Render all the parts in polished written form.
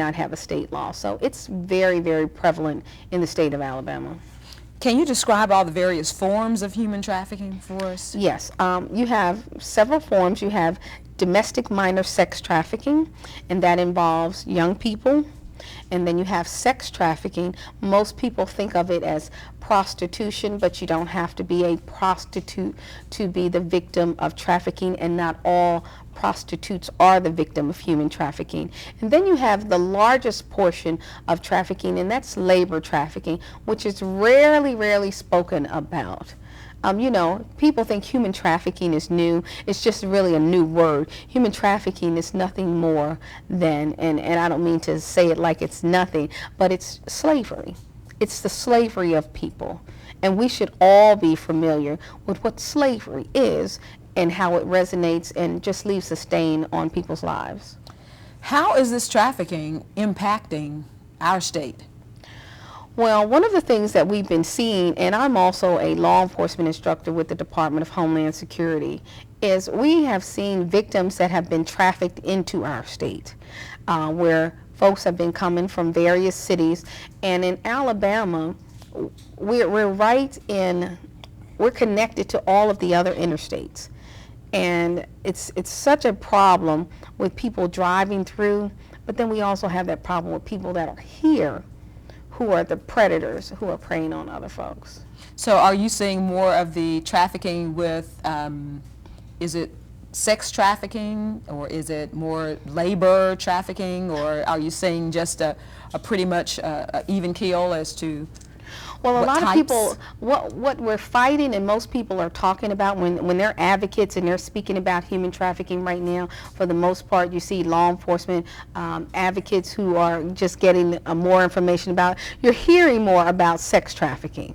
not have a state law. So it's very, very prevalent in the state of Alabama. Can you describe all the various forms of human trafficking for us? Yes, you have several forms. You have domestic minor sex trafficking, and that involves young people. And then you have sex trafficking. Most people think of it as prostitution, but you don't have to be a prostitute to be the victim of trafficking, and not all prostitutes are the victim of human trafficking. And then you have the largest portion of trafficking, and that's labor trafficking, which is rarely spoken about. You know, people think human trafficking is new. It's just really a new word. Human trafficking is nothing more than, and I don't mean to say it like it's nothing, but it's slavery. It's the slavery of people. And we should all be familiar with what slavery is and how it resonates and just leaves a stain on people's lives. How is this trafficking impacting our state? Well, one of the things that we've been seeing, and I'm also a law enforcement instructor with the Department of Homeland Security, is we have seen victims that have been trafficked into our state, where folks have been coming from various cities. And in Alabama, we're connected to all of the other interstates. And it's such a problem with people driving through, but then we also have that problem with people that are here who are the predators who are preying on other folks. So are you seeing more of the trafficking with, is it sex trafficking, or is it more labor trafficking, or are you seeing just a pretty much even keel as to well, a lot types? of people, what we're fighting and most people are talking about when they're advocates and they're speaking about human trafficking right now, for the most part, you see law enforcement advocates who are just getting more information about it. You're hearing more about sex trafficking.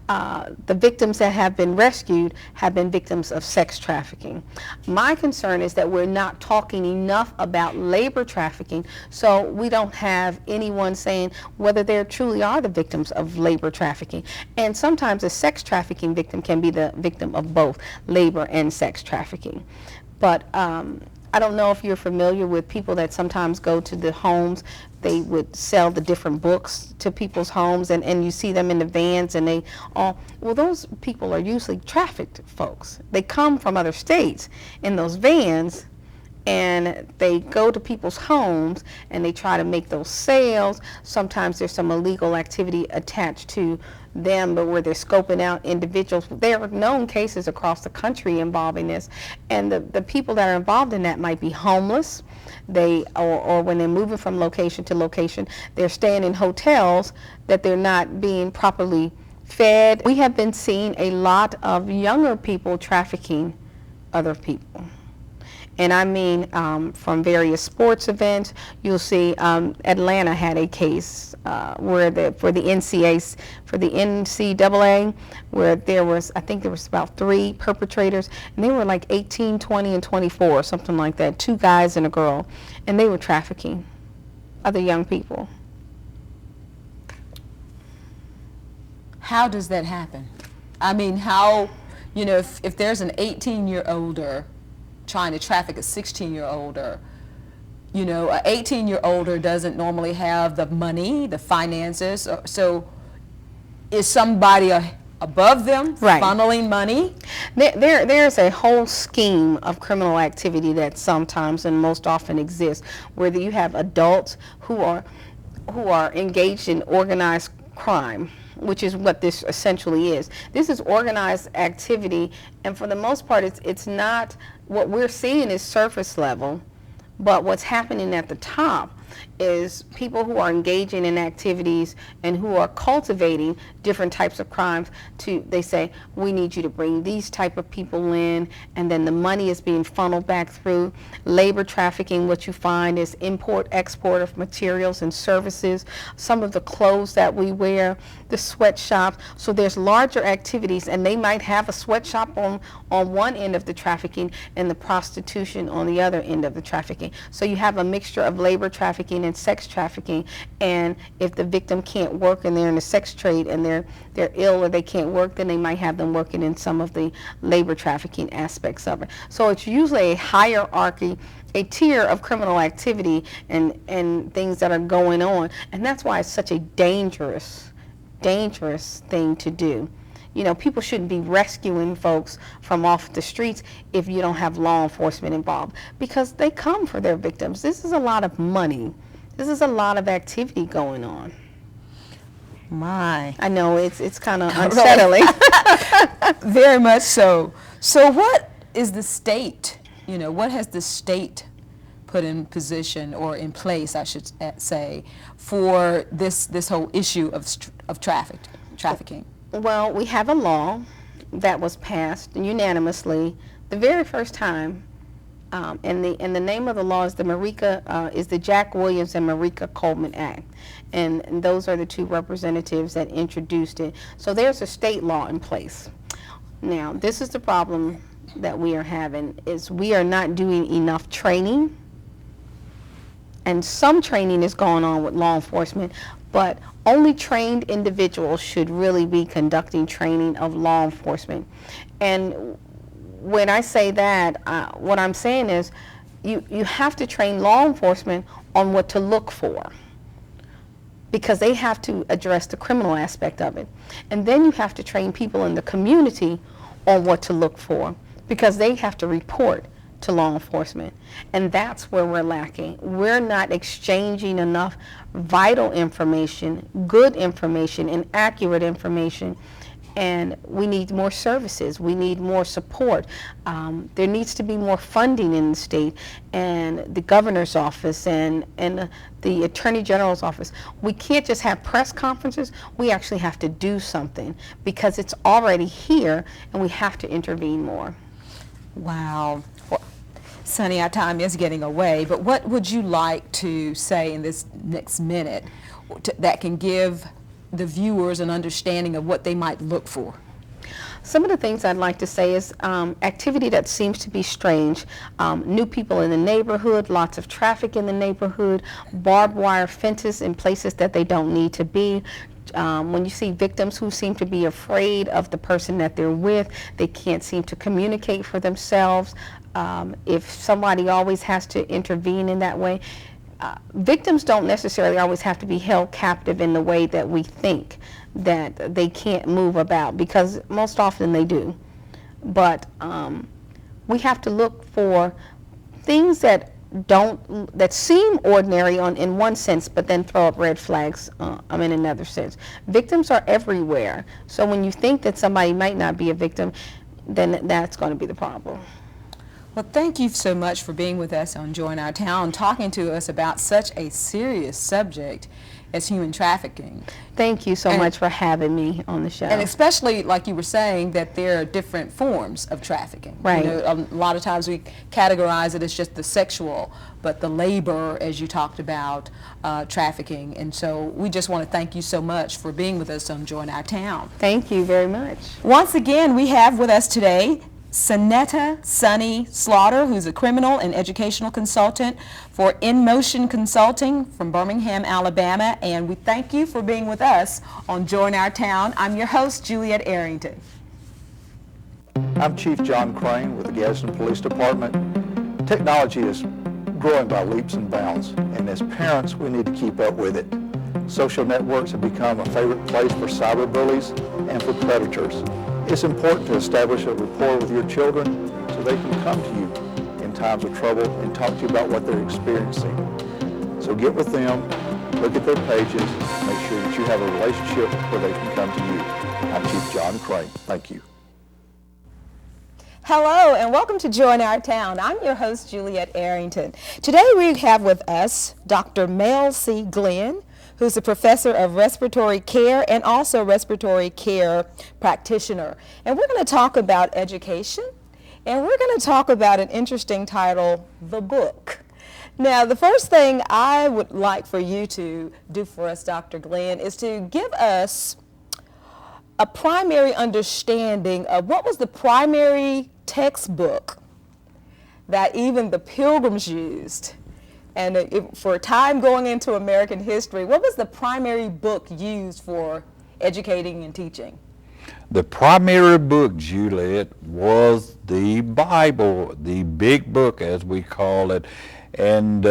The victims that have been rescued have been victims of sex trafficking. My concern is that we're not talking enough about labor trafficking, so we don't have anyone saying whether they truly are the victims of labor trafficking. And sometimes a sex trafficking victim can be the victim of both labor and sex trafficking. But I don't know if you're familiar with people that sometimes go to the homes. They would sell the different books to people's homes, and you see them in the vans, and well, those people are usually trafficked folks. They come from other states in those vans, and they go to people's homes and they try to make those sales. Sometimes there's some illegal activity attached to them, but where they're scoping out individuals. There are known cases across the country involving this, and the people that are involved in that might be homeless. Or when they're moving from location to location, they're staying in hotels that they're not being properly fed. We have been seeing a lot of younger people trafficking other people. And I mean, from various sports events, you'll see Atlanta had a case where for the NCAA, where I think there was about 3 perpetrators, and they were like 18, 20, and 24, something like that, 2 guys and a girl, and they were trafficking other young people. How does that happen? I mean, how, you know, if there's an 18-year-older trying to traffic a 16-year-older, you know, an 18-year-older doesn't normally have the money, the finances, so is somebody above them funneling money? There's a whole scheme of criminal activity that sometimes and most often exists, where you have adults who are engaged in organized crime, which is what this essentially is. This is organized activity, and for the most part, it's not, what we're seeing is surface level, but what's happening at the top is people who are engaging in activities and who are cultivating different types of crimes. They say, we need you to bring these type of people in, and then the money is being funneled back through. Labor trafficking, what you find is import, export of materials and services, some of the clothes that we wear, the sweatshops. So there's larger activities, and they might have a sweatshop on one end of the trafficking and the prostitution on the other end of the trafficking. So you have a mixture of labor trafficking trafficking and sex trafficking. And if the victim can't work and they're in the sex trade and they're ill or they can't work, then they might have them working in some of the labor trafficking aspects of it. So it's usually a hierarchy, a tier of criminal activity and things that are going on. And that's why it's such a dangerous thing to do. You know, people shouldn't be rescuing folks from off the streets if you don't have law enforcement involved, because they come for their victims. This is a lot of money. This is a lot of activity going on. My. I know it's kind of unsettling. Very much so. So what is the state, you know, what has the state put in position or in place, I should say, for this whole issue of trafficking? Well, we have a law that was passed unanimously the very first time, and the name of the law is the Jack Williams and Marika Coleman Act, and those are the two representatives that introduced it. So there's a state law in place. Now, this is the problem that we are having, is we are not doing enough training, and some training is going on with law enforcement, but only trained individuals should really be conducting training of law enforcement. And when I say that, what I'm saying is you have to train law enforcement on what to look for, because they have to address the criminal aspect of it. And then you have to train people in the community on what to look for, because they have to report to law enforcement. And that's where we're lacking. We're not exchanging enough vital information, good information, and accurate information. And we need more services. We need more support. There needs to be more funding in the state, and the governor's office and the attorney general's office. We can't just have press conferences. We actually have to do something, because it's already here and we have to intervene more. Wow. Well, Sonny, our time is getting away, but what would you like to say in this next minute that can give the viewers an understanding of what they might look for? Some of the things I'd like to say is activity that seems to be strange. New people in the neighborhood, lots of traffic in the neighborhood, barbed wire fences in places that they don't need to be. When you see victims who seem to be afraid of the person that they're with, they can't seem to communicate for themselves. If somebody always has to intervene in that way, victims don't necessarily always have to be held captive in the way that we think, that they can't move about, because most often they do. But we have to look for things that seem ordinary in one sense, but then throw up red flags in another sense. Victims are everywhere, so when you think that somebody might not be a victim, then that's going to be the problem. Well, thank you so much for being with us on Join Our Town, talking to us about such a serious subject as human trafficking. Thank you so much for having me on the show. And especially, like you were saying, that there are different forms of trafficking. Right. You know, a lot of times we categorize it as just the sexual, but the labor, as you talked about, trafficking. And so we just want to thank you so much for being with us on Join Our Town. Thank you very much. Once again, we have with us today Sonetta Sonny Slaughter, who's a criminal and educational consultant for In Motion Consulting from Birmingham, Alabama, and we thank you for being with us on Join Our Town. I'm your host, Juliet Arrington. I'm Chief John Crane with the Gadsden Police Department. Technology is growing by leaps and bounds, and as parents, we need to keep up with it. Social networks have become a favorite place for cyberbullies and for predators. It's important to establish a rapport with your children so they can come to you in times of trouble and talk to you about what they're experiencing. So get with them, look at their pages, make sure that you have a relationship where they can come to you. I'm Chief John Crane. Thank you. Hello and welcome to Join Our Town. I'm your host, Juliet Arrington. Today we have with us Dr. Mel C. Glenn, who's a professor of respiratory care and also respiratory care practitioner. And we're going to talk about education, and we're going to talk about an interesting title, The Book. Now, the first thing I would like for you to do for us, Dr. Glenn, is to give us a primary understanding of what was the primary textbook that even the Pilgrims used And for time going into American history, what was the primary book used for educating and teaching? The primary book, Juliet, was the Bible, the big book as we call it, and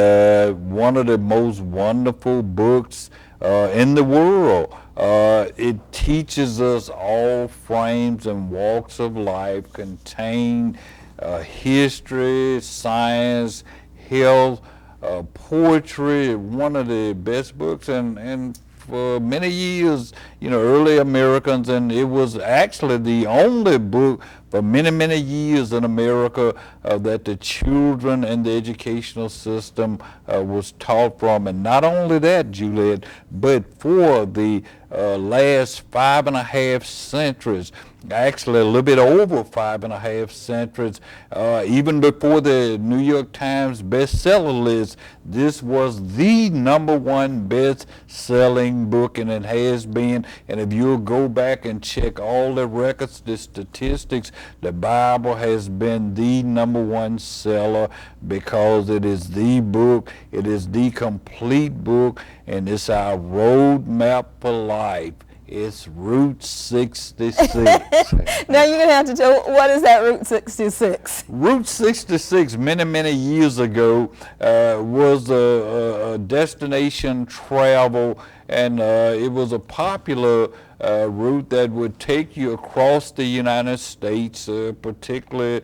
one of the most wonderful books in the world. It teaches us all frames and walks of life, contain history, science, health, poetry, one of the best books, and for many years, early Americans, and it was actually the only book for many, many years in America that the children and the educational system was taught from. And not only that, Juliet, but for the last 5.5 centuries, actually a little bit over 5.5 centuries, even before the New York Times bestseller list, this was the #1 best-selling book, and it has been. And if you'll go back and check all the records, the statistics, the Bible has been the #1 seller because it is the book, it is the complete book, and it's our roadmap for life. It's Route 66. Now you're going to have to tell, what is that Route 66? Route 66, many, many years ago, was a destination travel, and it was a popular route that would take you across the United States, particularly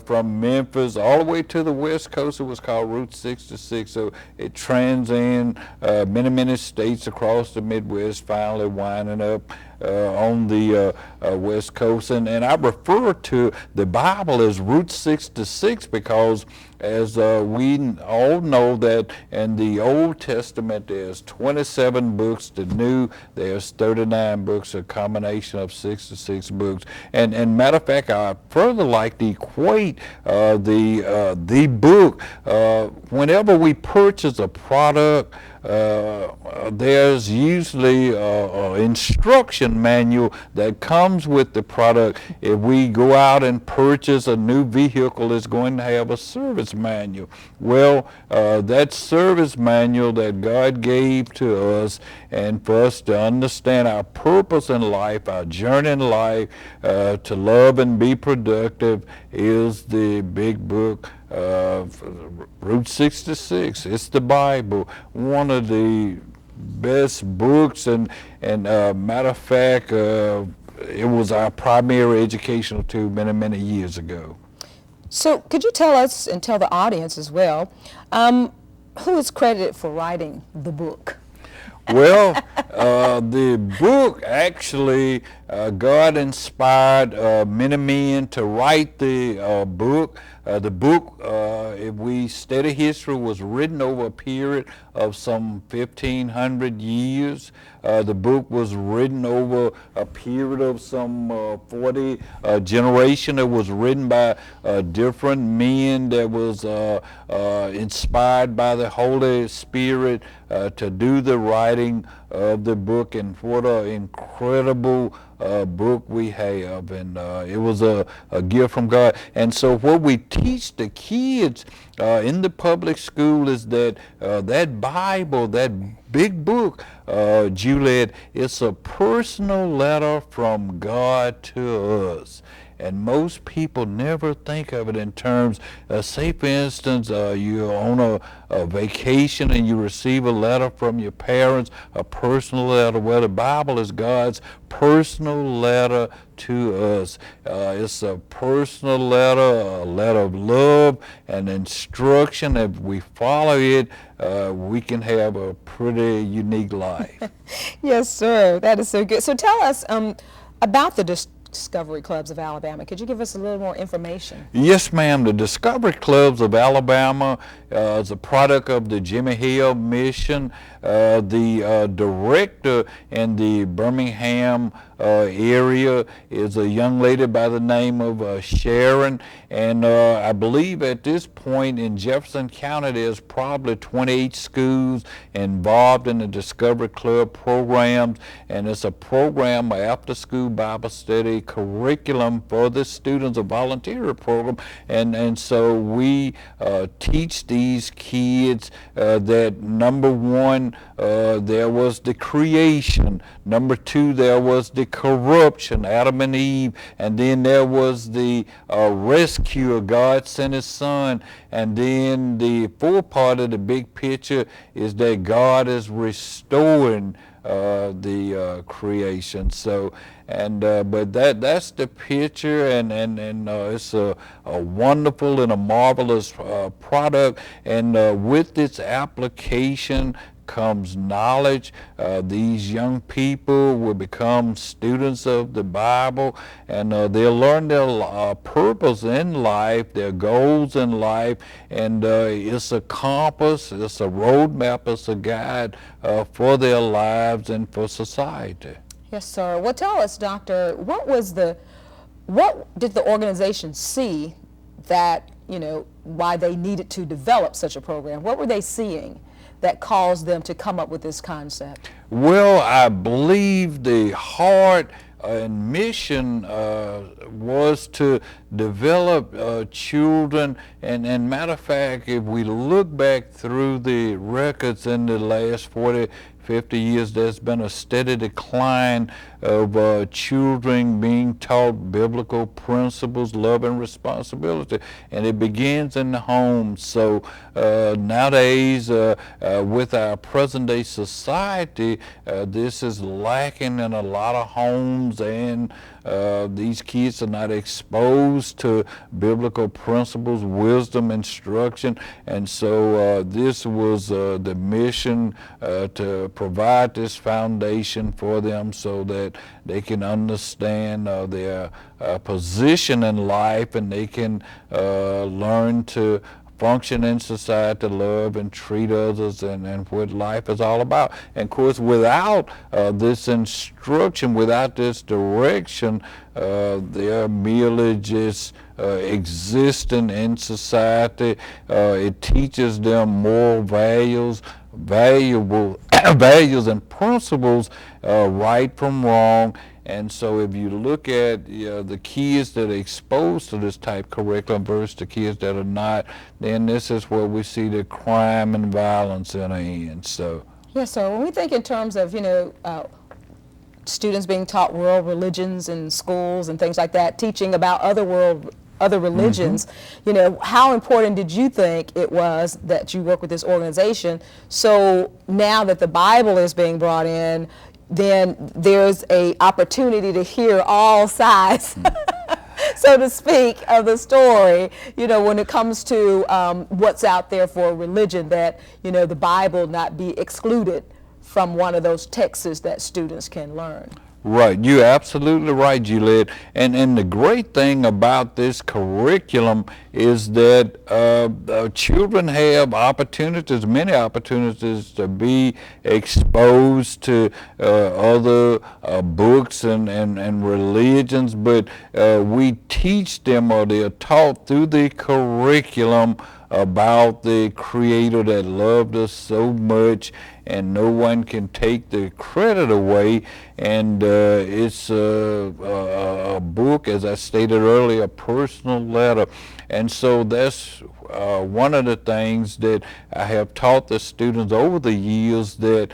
from Memphis all the way to the West Coast. It was called Route 66. So it transcends many, many states across the Midwest, finally winding up on the West Coast. And I refer to the Bible as Route 66 because, as we all know, that in the Old Testament there's 27 books, the New there's 39 books, a combination of 66 books. And matter of fact, I further like to equate the book. Whenever we purchase a product, there's usually an instruction manual that comes with the product. If we go out and purchase a new vehicle, it's going to have a service manual. Well, that service manual that God gave to us, and for us to understand our purpose in life, our journey in life, to love and be productive, is the big book, Route 66. It's the Bible, one of the best books, and matter of fact, it was our primary educational tool many, many years ago. So could you tell us, and tell the audience as well, who is credited for writing the book? Well, the book actually, God inspired many men to write the book. The book, if we study history, was written over a period of some 1,500 years. The book was written over a period of some 40 generations. It was written by different men that was inspired by the Holy Spirit to do the writing of the book, and what an incredible book we have, and it was a gift from God. And so what we teach the kids in the public school is that that Bible, that big book, Juliet, it's a personal letter from God to us. And most people never think of it in terms, say for instance, you're on a vacation and you receive a letter from your parents, a personal letter. Well, the Bible is God's personal letter to us. It's a personal letter, a letter of love and instruction. If we follow it, we can have a pretty unique life. Yes, sir. That is so good. So tell us about the Discovery Clubs of Alabama. Could you give us a little more information? Yes, ma'am. The Discovery Clubs of Alabama is a product of the Jimmy Hill mission. The director in the Birmingham area is a young lady by the name of Sharon, and I believe at this point in Jefferson County there's probably 28 schools involved in the Discovery Club programs, and it's a program, an after-school Bible study curriculum for the students, a volunteer program, and so we teach these kids that number one, there was the creation, number two, there was the corruption, Adam and Eve, and then there was the rescue of God sent his son, and then the fourth part of the big picture is that God is restoring the creation. So, and but that's the picture, and it's a wonderful and a marvelous product, and with its application comes knowledge. These young people will become students of the Bible, and they'll learn their purpose in life, their goals in life, and it's a compass, it's a roadmap, it's a guide for their lives and for society. Yes, sir. Well, tell us, Doctor, what did the organization see that, why they needed to develop such a program? What were they seeing that caused them to come up with this concept? Well, I believe the heart and mission was to develop children, and matter of fact, if we look back through the records in the last 40-50 years, there's been a steady decline of children being taught biblical principles, love and responsibility, and it begins in the home. So nowadays, with our present day society, this is lacking in a lot of homes, and these kids are not exposed to biblical principles, wisdom, instruction, and so this was the mission to provide this foundation for them so that they can understand their position in life, and they can learn to function in society, love and treat others, and what life is all about. And of course, without this instruction, without this direction, they're merely just existing in society. It teaches them moral values, values and principles, right from wrong. And so if you look at the kids that are exposed to this type of curriculum versus the kids that are not, then this is where we see the crime and violence in the end. So yes, sir. When we think in terms of students being taught world religions in schools and things like that, teaching about other religions, how important did you think it was that you work with this organization? So now that the Bible is being brought in, then there's a opportunity to hear all sides, so to speak, of the story, when it comes to what's out there for religion, that, the Bible not be excluded from one of those texts that students can learn. Right, you're absolutely right, Juliet. And the great thing about this curriculum is that children have opportunities, many opportunities, to be exposed to other books and religions, but we teach them, or they are taught through the curriculum, about the Creator that loved us so much, and no one can take the credit away. And it's a book, as I stated earlier, a personal letter. And so that's one of the things that I have taught the students over the years, that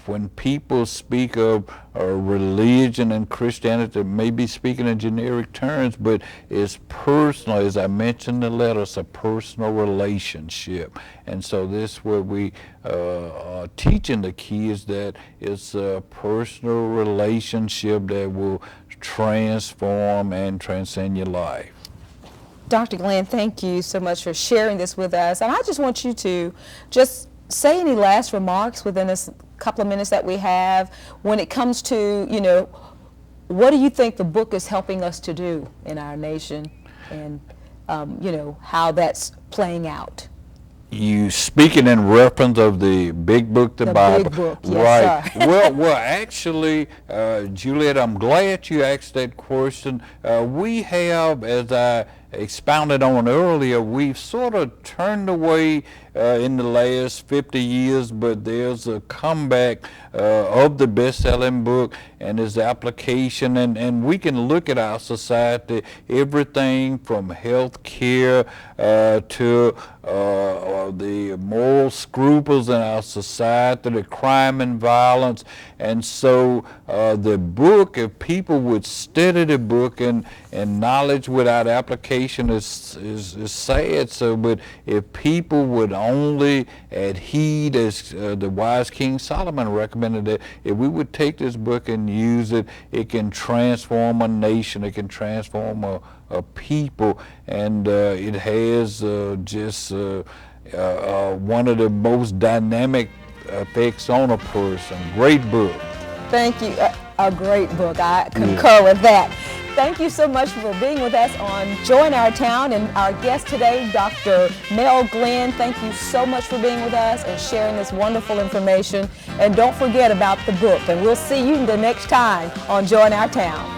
when people speak of religion and Christianity, they may be speaking in generic terms, but it's personal. As I mentioned in the letter, it's a personal relationship. And so this is where we are teaching the kids that it's a personal relationship that will transform and transcend your life. Dr. Glenn, thank you so much for sharing this with us. And I just want you to just say any last remarks within this couple of minutes that we have when it comes to, what do you think the book is helping us to do in our nation, and, how that's playing out? You speaking in reference of the big book, the Bible. Big book, yes, right. sir. well, actually, Juliet, I'm glad you asked that question. We have, as I expounded on earlier, we've sort of turned away in the last 50 years, but there's a comeback of the best-selling book and its application, and we can look at our society, everything from health care to the moral scruples in our society, the crime and violence. And so the book, if people would study the book, and knowledge without application is sad. So, but if people would only adhere, as the wise King Solomon recommended, that if we would take this book and use it, it can transform a nation, it can transform a people, and it has just one of the most dynamic effects on a person. Great book. Thank you. A great book. I concur with that. Thank you so much for being with us on Join Our Town, and our guest today, Dr. Mel Glenn. Thank you so much for being with us and sharing this wonderful information. And don't forget about the book, and we'll see you the next time on Join Our Town.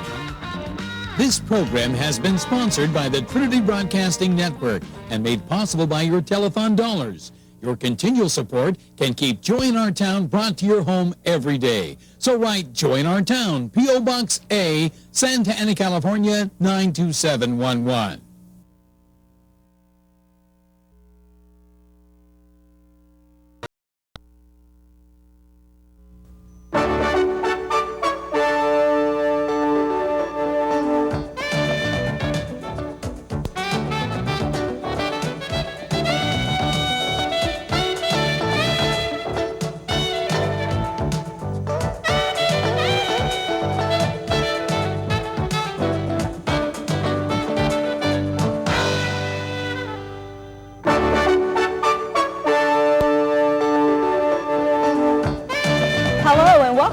This program has been sponsored by the Trinity Broadcasting Network and made possible by your telethon dollars. Your continual support can keep Join Our Town brought to your home every day. So write Join Our Town, P.O. Box A, Santa Ana, California, 92711.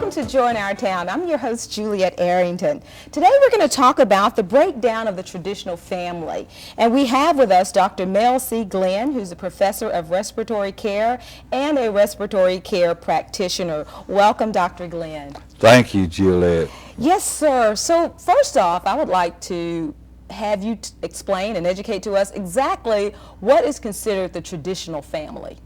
To Join Our Town. I'm your host, Juliet Arrington. Today we're going to talk about the breakdown of the traditional family. And we have with us Dr. Mel C. Glenn, who's a professor of respiratory care and a respiratory care practitioner. Welcome, Dr. Glenn. Thank you, Juliet. Yes, sir. So first off, I would like to have you explain and educate to us exactly what is considered the traditional family.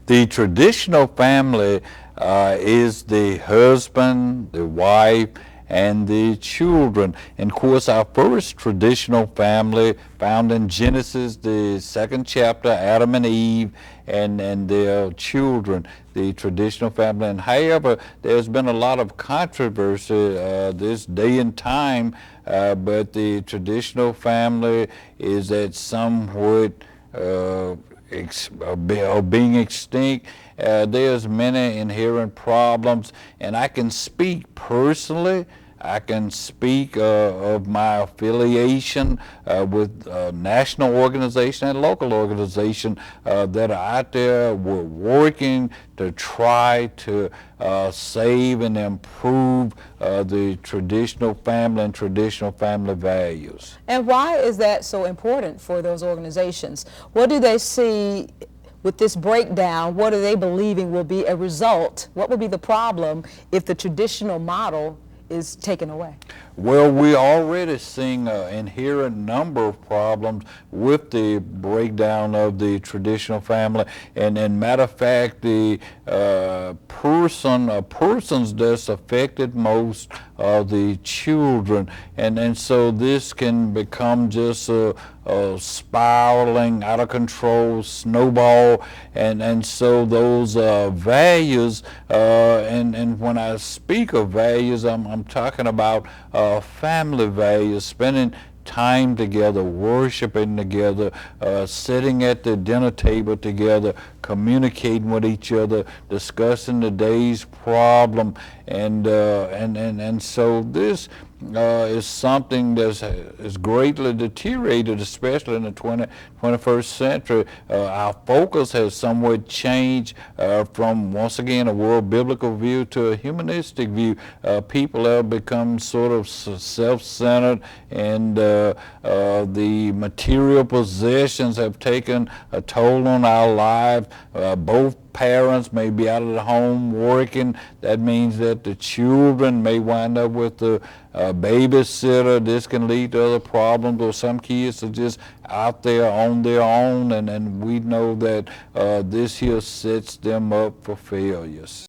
The traditional family is the husband, the wife, and the children. And of course, our first traditional family found in Genesis, the 2nd chapter, Adam and Eve and their children, the traditional family. And however, there's been a lot of controversy this day and time, but the traditional family is at somewhat being extinct. There's many inherent problems, and I can speak personally. I can speak of my affiliation with national organization and local organization that are out there. We're working to try to save and improve the traditional family and traditional family values. And why is that so important for those organizations? What do they see with this breakdown? What are they believing will be a result? What will be the problem if the traditional model is taken away? Well, we're already seeing an inherent number of problems with the breakdown of the traditional family. And matter of fact, the persons that's affected most are the children. And so this can become just a spiraling, out of control snowball. And so those values, and when I speak of values, I'm talking about family values, spending time together, worshiping together, sitting at the dinner table together, communicating with each other, discussing the day's problem, and so this is something that is greatly deteriorated, especially in the 21st century. Our focus has somewhat changed from, once again, a world biblical view to a humanistic view. People have become sort of self-centered, and the material possessions have taken a toll on our lives. Both parents may be out of the home working. That means that the children may wind up with the babysitter. This can lead to other problems, or some kids are just out there on their own, and we know that this here sets them up for failures.